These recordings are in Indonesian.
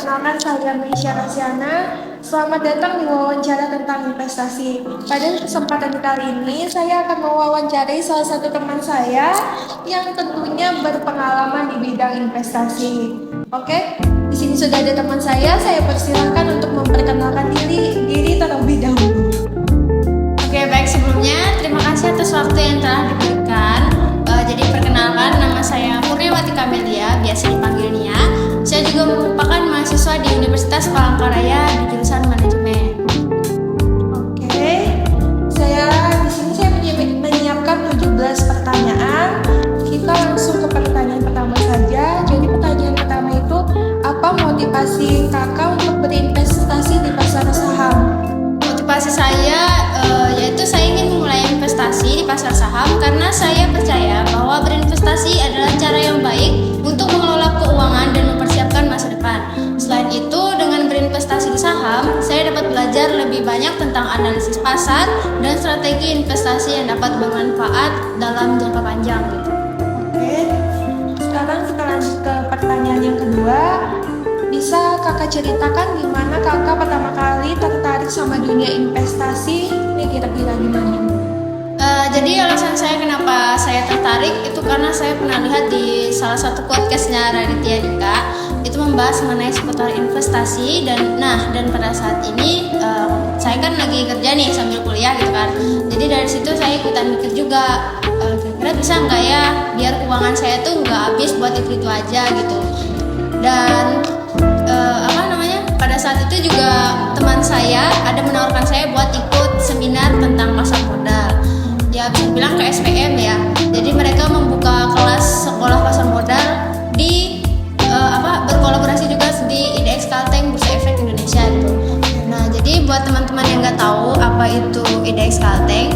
perkenalkan saya Meisya Rasyana. Selamat datang di wawancara tentang investasi. Pada kesempatan kali ini, saya akan mewawancarai salah satu teman saya yang tentunya berpengalaman di bidang investasi. Oke, di sini sudah ada teman saya persilahkan untuk memperkenalkan diri terlebih dahulu. Oke, baik, sebelumnya terima kasih atas waktu yang telah diberikan. Jadi perkenalkan, nama saya Purniawati Kamelia, biasa dipanggil Nia. Saya juga merupakan mahasiswa di Universitas Palangkaraya di jurusan manajemen. Oke, di sini saya menyiapkan 17 pertanyaan. Kita langsung ke pertanyaan pertama saja. Jadi pertanyaan pertama itu, apa motivasi kakak untuk berinvestasi di pasar saham? Motivasi saya yaitu saya ingin memulai investasi di pasar saham karena saya percaya bahwa berinvestasi adalah cara yang baik untuk mengelola keuangan dan mempersiapkan masa depan. Selain itu, dengan berinvestasi di saham, saya dapat belajar lebih banyak tentang analisis pasar dan strategi investasi yang dapat bermanfaat dalam jangka panjang. Oke, sekarang kita lanjut ke pertanyaan yang kedua. Bisa kakak ceritakan gimana kakak pertama kali tertarik sama dunia investasi? Ini kira-kira gimana? Jadi alasan saya kenapa saya tertarik itu karena saya pernah lihat di salah satu podcastnya Raditya Dika, itu membahas mengenai seputar investasi dan pada saat ini saya kan lagi kerja nih sambil kuliah gitu kan. Jadi dari situ saya ikutan mikir juga, kira-kira bisa nggak ya biar keuangan saya tuh nggak habis buat itu aja gitu. Dan pada saat itu juga teman saya ada menawarkan saya buat ikut seminar tentang pasar modal. Ya bisa bilang ke SPM ya. Jadi mereka membuka kelas sekolah pasar modal di berkolaborasi juga di IDX Kalteng Bursa Efek Indonesia gitu. Nah, jadi buat teman-teman yang nggak tahu apa itu IDX Kalteng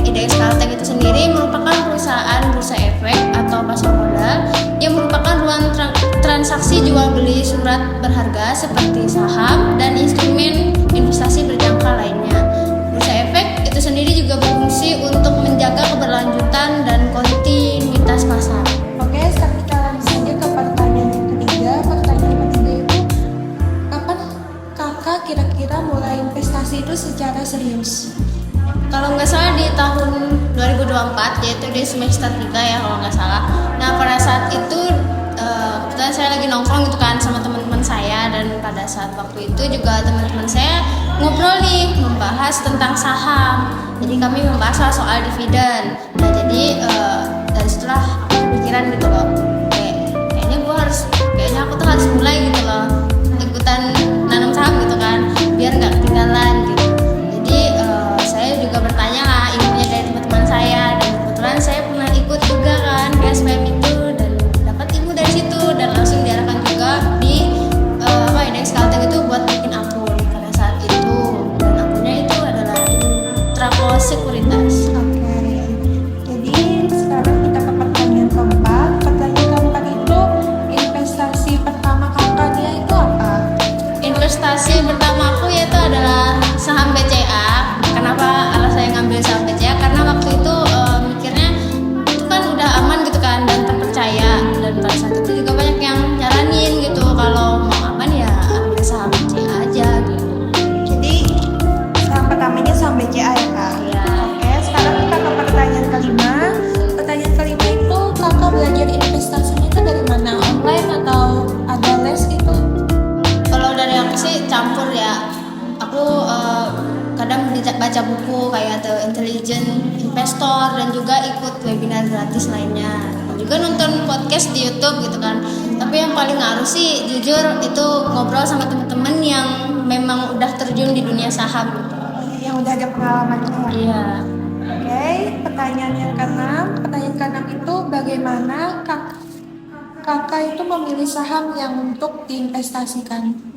itu sendiri merupakan perusahaan bursa efek atau pasar modal yang merupakan ruang transaksi jual beli surat berharga seperti saham dan instrumen investasi berjangka lainnya. Bursa efek itu sendiri juga berfungsi untuk menjaga keberlanjutan dan kontinuitas pasar. Oke, sekarang kita langsung saja ke pertanyaan yang ketiga. Pertanyaan ketiga itu, kapan kakak kira-kira mulai investasi itu secara serius? Kalau nggak salah di tahun 2024, yaitu di semester 3 ya kalau nggak salah. Nah, pada saat itu kebetulan saya lagi nongkrong gitu kan sama teman-teman saya, dan pada saat waktu itu juga teman-teman saya ngobrol nih membahas tentang saham. Jadi kami membahas soal dividen. Nah, jadi dari setelah aku kepikiran gitu loh, kayaknya aku tuh harus mulai gitu loh, ikutan nanam saham gitu kan, biar nggak ketinggalan gitu. Jadi saya juga bertanya lah ilmunya dari teman-teman saya, dan kebetulan saya pernah ikut juga kan ke SPM itu dan dapat ilmu dari situ, dan langsung diarahkan juga di IDX Kalteng itu buat bikin akun pada saat itu, dan akunnya itu adalah Trako Sekuritas. Oke, jadi sekarang kita ke pertanyaan keempat. Pertanyaan keempat itu, investasi pertama kakaknya itu apa? Investasi pertama aku yaitu adalah saham BCA. Kenapa alasan saya ngambil saham BCA? Karena waktu itu mikirnya itu kan udah aman gitu kan dan terpercaya, dan pada saat itu juga banyak yang nyaranin gitu kalau mau aman ya ambil saham BCA aja gitu. Jadi saham pertamanya saham BCA ya kak? Iya. Oke, sekarang kita ke pertanyaan kelima. Pertanyaan kelima itu, kakak belajar investasinya itu dari mana? Online atau ada les gitu? Kalau dari aku sih campur ya. Aku kadang baca buku kayak The Intelligent Investor, dan juga ikut webinar gratis lainnya, dan juga nonton podcast di YouTube gitu kan. Tapi yang paling ngaruh sih jujur itu ngobrol sama temen-temen yang memang udah terjun di dunia saham gitu. Yang udah ada pengalamannya ya? Iya. Oke, pertanyaan yang keenam. Pertanyaan keenam itu, bagaimana kakak itu memilih saham yang untuk diinvestasikan?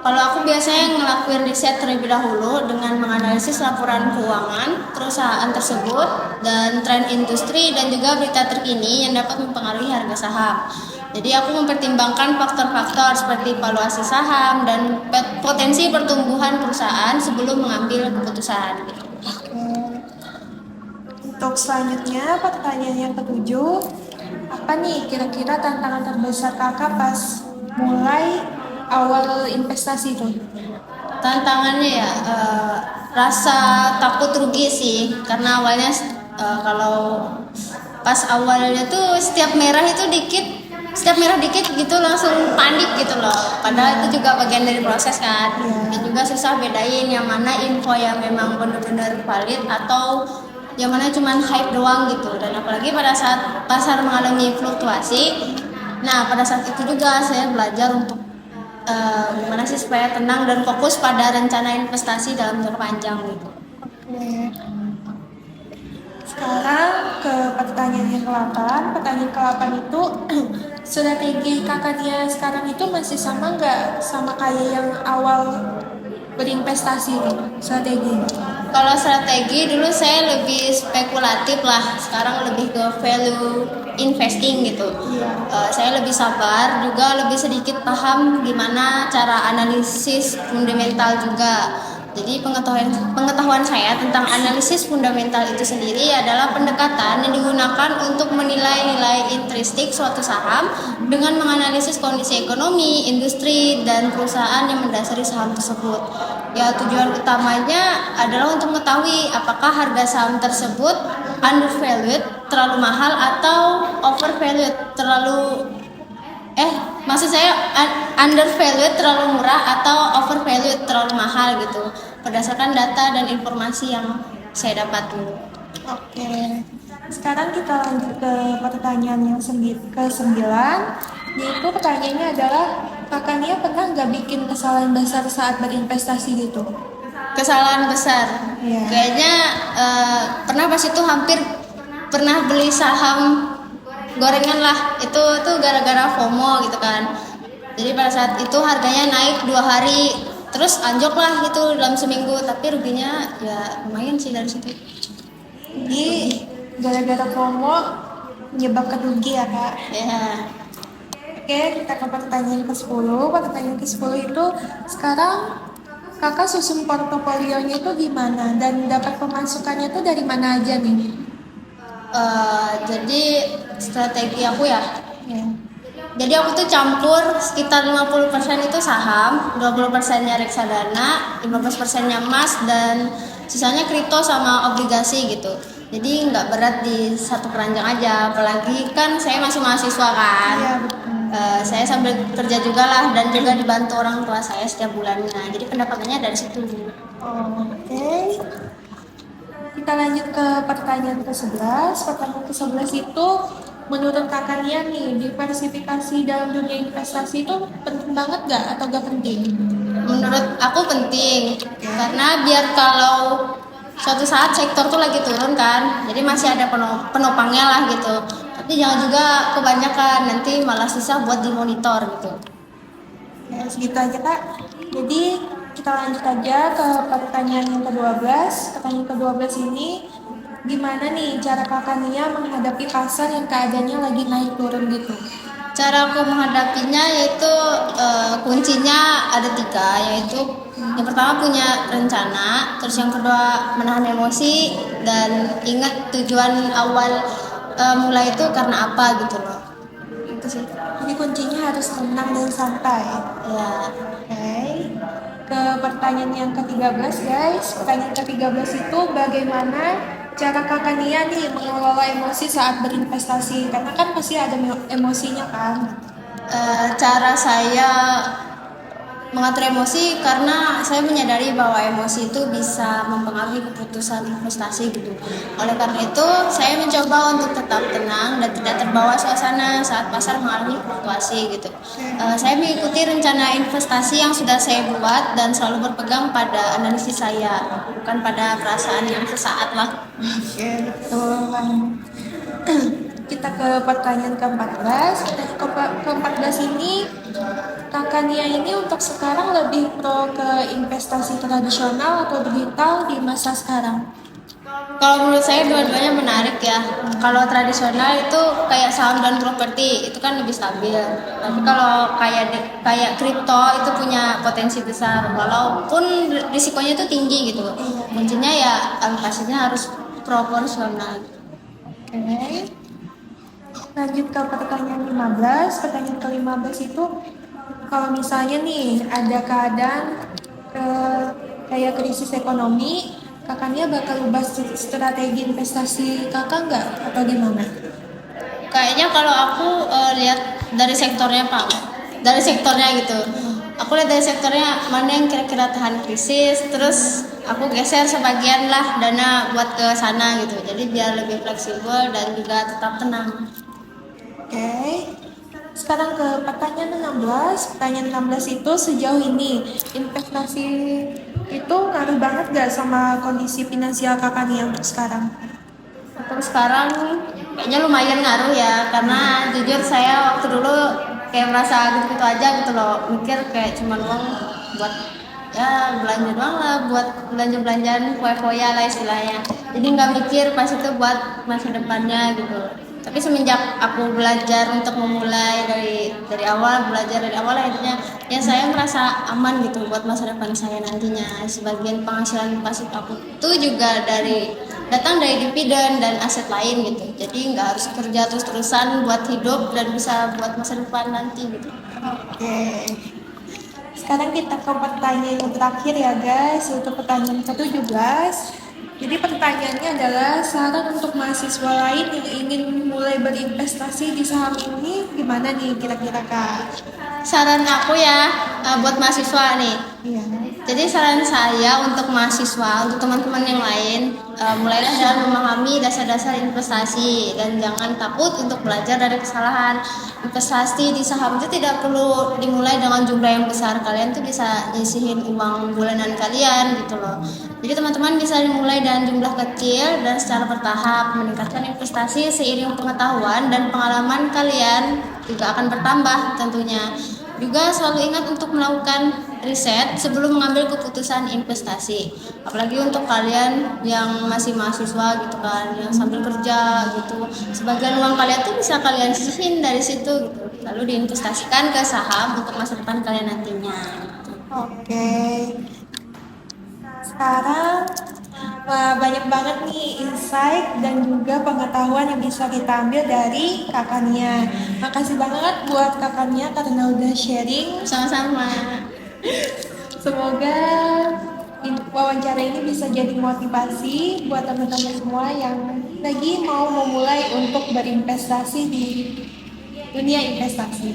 Kalau aku biasanya ngelakuin riset terlebih dahulu dengan menganalisis laporan keuangan perusahaan tersebut dan tren industri dan juga berita terkini yang dapat mempengaruhi harga saham. Jadi aku mempertimbangkan faktor-faktor seperti valuasi saham dan potensi pertumbuhan perusahaan sebelum mengambil keputusan. Untuk selanjutnya, pertanyaan yang ketujuh, apa nih kira-kira tantangan terbesar kakak pas mulai awal investasi itu? Tantangannya ya rasa takut rugi sih, karena awalnya kalau pas awalnya tuh setiap merah dikit gitu langsung panik gitu loh, padahal itu juga bagian dari proses kan. Dan juga susah bedain yang mana info yang memang benar-benar valid atau yang mana cuman hype doang gitu. Dan apalagi pada saat pasar mengalami fluktuasi, nah pada saat itu juga saya belajar untuk gimana sih supaya tenang dan fokus pada rencana investasi dalam jangka panjang gitu. Oke. Sekarang ke pertanyaan yang ke-8. Pertanyaan ke-8 itu strategi kakaknya sekarang itu masih sama nggak sama kayak yang awal berinvestasi itu strategi? Kalau strategi dulu saya lebih spekulatif lah, sekarang lebih ke value investing gitu. Saya lebih sabar, juga lebih sedikit paham gimana cara analisis fundamental juga. Jadi pengetahuan saya tentang analisis fundamental itu sendiri adalah pendekatan yang digunakan untuk menilai nilai intrinsik suatu saham dengan menganalisis kondisi ekonomi, industri, dan perusahaan yang mendasari saham tersebut. Ya, tujuan utamanya adalah untuk mengetahui apakah harga saham tersebut undervalued, terlalu mahal, atau overvalued, maksud saya undervalued, terlalu murah, atau overvalued, terlalu mahal gitu, berdasarkan data dan informasi yang saya dapat dulu. Oke. Sekarang kita lanjut ke pertanyaan yang ke-9, yaitu pertanyaannya adalah kakak Nia pernah nggak bikin kesalahan besar saat berinvestasi gitu? Kesalahan besar, Iya. kayaknya pernah pas itu hampir pernah beli saham gorengan lah, itu tuh gara-gara FOMO gitu kan. Jadi pada saat itu harganya naik 2 hari, terus anjlok lah itu dalam seminggu, tapi ruginya ya lumayan sih dari situ. Jadi gara-gara FOMO menyebabkan rugi ya kak? Ya, Oke, kita ke pertanyaan ke-10. Pertanyaan ke-10 itu sekarang kakak susun portofolionya itu gimana dan dapat pemasukannya itu dari mana aja nih? jadi strategi aku ya. Ya. Jadi aku tuh campur sekitar 50% itu saham, 20%-nya reksadana, 15%-nya emas, dan sisanya kripto sama obligasi gitu. Jadi nggak berat di satu keranjang aja, apalagi kan saya masih mahasiswa kan. Iya, betul. Saya sambil kerja juga lah, dan juga dibantu orang tua saya setiap bulannya. Jadi pendapatannya dari situ. Oke. Kita lanjut ke pertanyaan ke-11. Pertanyaan ke-11 itu menurut kakak Nia nih, diversifikasi dalam dunia investasi itu penting banget gak atau gak penting? Menurut aku penting, karena biar kalau suatu saat sektor tuh lagi turun kan, jadi masih ada penopangnya lah gitu. Tapi jangan juga kebanyakan, nanti malah susah buat dimonitor gitu. Ya, segitu aja kak. Jadi kita lanjut aja ke pertanyaan yang ke-12. Pertanyaan ke-12 ini, gimana nih cara kakak Nia menghadapi pasar yang keadaannya lagi naik turun gitu? Cara aku menghadapinya yaitu kuncinya ada 3, yaitu yang pertama punya rencana, terus yang kedua menahan emosi, dan ingat tujuan awal mulai itu karena apa gitu loh. Itu sih. Jadi kuncinya harus tenang dan santai. Ya, Oke. Ke pertanyaan yang ke-13 guys. Pertanyaan ke-13 itu bagaimana cara kakak Nia nih mengelola emosi saat berinvestasi? Karena kan pasti ada emosinya kan. cara saya mengatur emosi karena saya menyadari bahwa emosi itu bisa mempengaruhi keputusan investasi gitu. Oleh karena itu, saya mencoba untuk tetap tenang dan tidak terbawa suasana saat pasar mengalami fluktuasi gitu. Saya mengikuti rencana investasi yang sudah saya buat dan selalu berpegang pada analisis saya, bukan pada perasaan yang sesaat lah. Oke, betul kan. Kita ke pertanyaan ke-14. Ke-14 ini kakak Nia ini untuk sekarang lebih pro ke investasi tradisional atau digital di masa sekarang? Kalau menurut saya dua-duanya menarik ya. Kalau tradisional itu kayak saham dan properti itu kan lebih stabil. Tapi kalau kayak kripto itu punya potensi besar, walaupun risikonya itu tinggi gitu. Kuncinya ya alokasinya harus proporsional. Oke. Lanjut ke pertanyaan 15. Pertanyaan ke-15 itu kalau misalnya nih ada keadaan kayak krisis ekonomi, kakaknya bakal ubah strategi investasi kakak nggak atau gimana? Kayaknya kalau aku lihat dari sektornya Pak, dari sektornya gitu. Aku lihat dari sektornya mana yang kira-kira tahan krisis, terus aku geser sebagian lah dana buat ke sana gitu. Jadi biar lebih fleksibel dan juga tetap tenang. Oke. Sekarang ke pertanyaan 16. Pertanyaan 16 itu sejauh ini investasi itu ngaruh banget gak sama kondisi finansial kakaknya untuk sekarang? Untuk sekarang kayaknya lumayan ngaruh ya, karena jujur saya waktu dulu kayak merasa gitu-gitu aja gitu loh, mikir kayak cuman uang buat ya belanja doang lah, buat belanja-belanjaan foya-foya lah istilahnya. Jadi nggak mikir pas itu buat masa depannya gitu. Tapi semenjak aku belajar untuk memulai dari awal, belajar dari awal akhirnya ya saya merasa aman gitu buat masa depan saya nantinya. Sebagian penghasilan pasif aku tuh juga datang dari dividen dan aset lain gitu. Jadi nggak harus kerja terus-terusan buat hidup dan bisa buat masa depan nanti gitu. Oke. Sekarang kita ke pertanyaan yang terakhir ya guys, untuk pertanyaan ke-17. Jadi pertanyaannya adalah saran untuk mahasiswa lain yang ingin mulai berinvestasi di saham ini gimana nih kira-kira Kak? Saran aku ya buat mahasiswa nih. Iya. Jadi saran saya untuk mahasiswa, untuk teman-teman yang lain, mulailah dengan memahami dasar-dasar investasi dan jangan takut untuk belajar dari kesalahan. Investasi di saham itu tidak perlu dimulai dengan jumlah yang besar. Kalian tuh bisa nyisihin uang bulanan kalian gitu loh. Jadi teman-teman bisa dimulai dengan jumlah kecil dan secara bertahap meningkatkan investasi seiring pengetahuan dan pengalaman kalian juga akan bertambah tentunya. Juga selalu ingat untuk melakukan riset sebelum mengambil keputusan investasi. Apalagi untuk kalian yang masih mahasiswa gitu kan, yang sambil kerja gitu. Sebagian uang kalian tuh bisa kalian sisihin dari situ gitu. Lalu diinvestasikan ke saham untuk masa depan kalian nantinya. Oke. Sekarang banyak banget nih insight dan juga pengetahuan yang bisa kita ambil dari kakaknya. Makasih banget buat kakaknya karena udah sharing. Sama-sama. Semoga wawancara ini bisa jadi motivasi buat teman-teman semua yang lagi mau memulai untuk berinvestasi di dunia investasi.